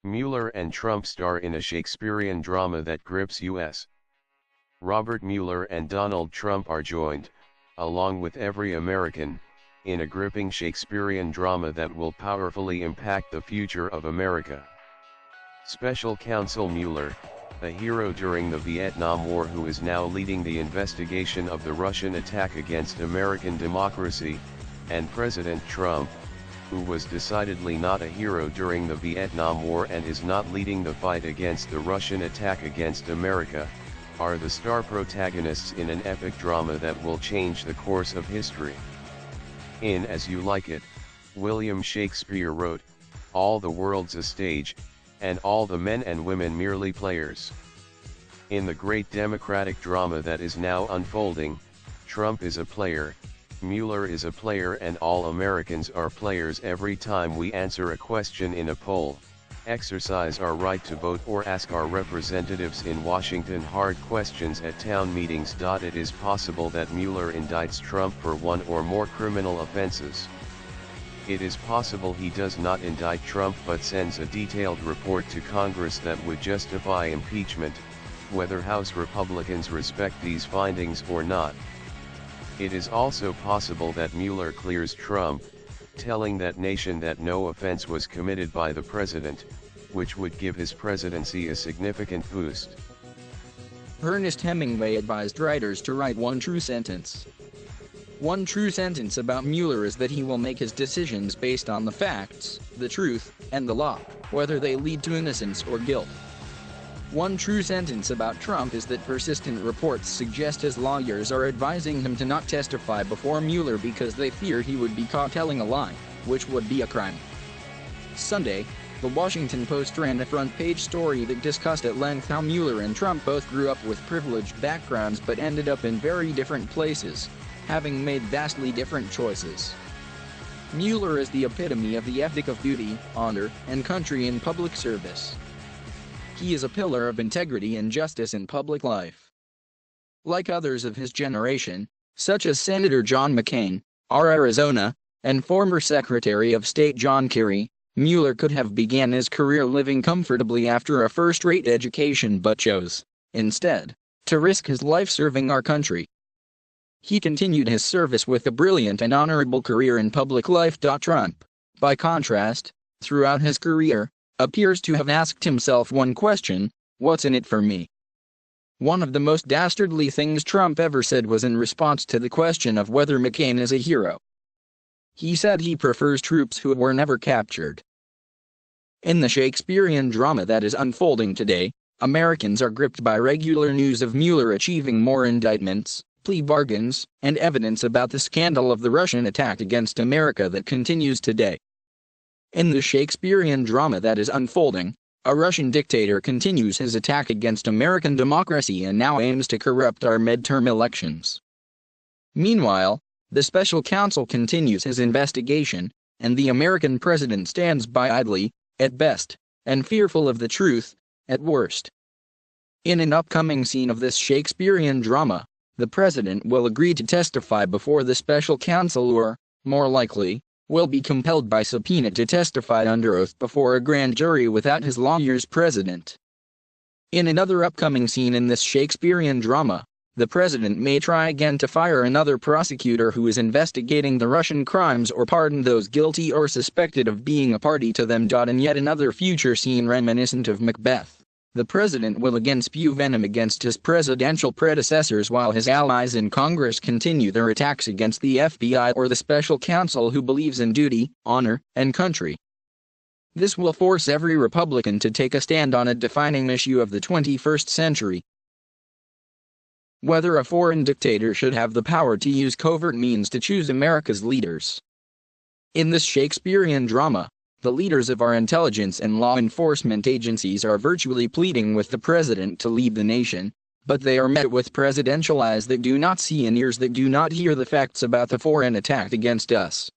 Mueller and Trump star in a Shakespearean drama that grips U.S. Robert Mueller and Donald Trump are joined, along with every American, in a gripping Shakespearean drama that will powerfully impact the future of America. Special Counsel Mueller, a hero during the Vietnam War who is now leading the investigation of the Russian attack against American democracy, and President Trump, who was decidedly not a hero during the Vietnam War and is not leading the fight against the Russian attack against America, are the star protagonists in an epic drama that will change the course of history. In As You Like It, William Shakespeare wrote, "All the world's a stage, and all the men and women merely players." In the great democratic drama that is now unfolding, Trump is a player, Mueller is a player, and all Americans are players every time we answer a question in a poll, exercise our right to vote, or ask our representatives in Washington hard questions at town meetings. It is possible that Mueller indicts Trump for one or more criminal offenses. It is possible he does not indict Trump but sends a detailed report to Congress that would justify impeachment, whether House Republicans respect these findings or not. It is also possible that Mueller clears Trump, telling that nation that no offense was committed by the president, which would give his presidency a significant boost. Ernest Hemingway advised writers to write one true sentence. One true sentence about Mueller is that he will make his decisions based on the facts, the truth, and the law, whether they lead to innocence or guilt. One true sentence about Trump is that persistent reports suggest his lawyers are advising him to not testify before Mueller because they fear he would be caught telling a lie, which would be a crime. Sunday, The Washington Post ran a front-page story that discussed at length how Mueller and Trump both grew up with privileged backgrounds but ended up in very different places, having made vastly different choices. Mueller is the epitome of the ethic of duty, honor, and country in public service. He is a pillar of integrity and justice in public life. Like others of his generation, such as Senator John McCain, R. Arizona, and former Secretary of State John Kerry, Mueller could have began his career living comfortably after a first-rate education but chose, instead, to risk his life serving our country. He continued his service with a brilliant and honorable career in public life. Trump, by contrast, throughout his career, appears to have asked himself one question: what's in it for me? One of the most dastardly things Trump ever said was in response to the question of whether McCain is a hero. He said he prefers troops who were never captured. In the Shakespearean drama that is unfolding today, Americans are gripped by regular news of Mueller achieving more indictments, plea bargains, and evidence about the scandal of the Russian attack against America that continues today. In the Shakespearean drama that is unfolding, a Russian dictator continues his attack against American democracy and now aims to corrupt our midterm elections. Meanwhile, the special counsel continues his investigation, and the American president stands by idly, at best, and fearful of the truth, at worst. In an upcoming scene of this Shakespearean drama, the president will agree to testify before the special counsel or, more likely, will be compelled by subpoena to testify under oath before a grand jury without his lawyers present. In another upcoming scene in this Shakespearean drama, the president may try again to fire another prosecutor who is investigating the Russian crimes or pardon those guilty or suspected of being a party to them. In yet another future scene reminiscent of Macbeth, the president will again spew venom against his presidential predecessors while his allies in Congress continue their attacks against the FBI or the special counsel who believes in duty, honor, and country. This will force every Republican to take a stand on a defining issue of the 21st century: whether a foreign dictator should have the power to use covert means to choose America's leaders. In this Shakespearean drama, the leaders of our intelligence and law enforcement agencies are virtually pleading with the president to lead the nation, but they are met with presidential eyes that do not see and ears that do not hear the facts about the foreign attack against us.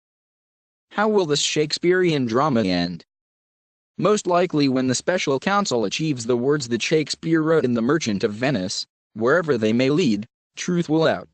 How will this Shakespearean drama end? Most likely when the special counsel achieves the words that Shakespeare wrote in The Merchant of Venice: wherever they may lead, truth will out.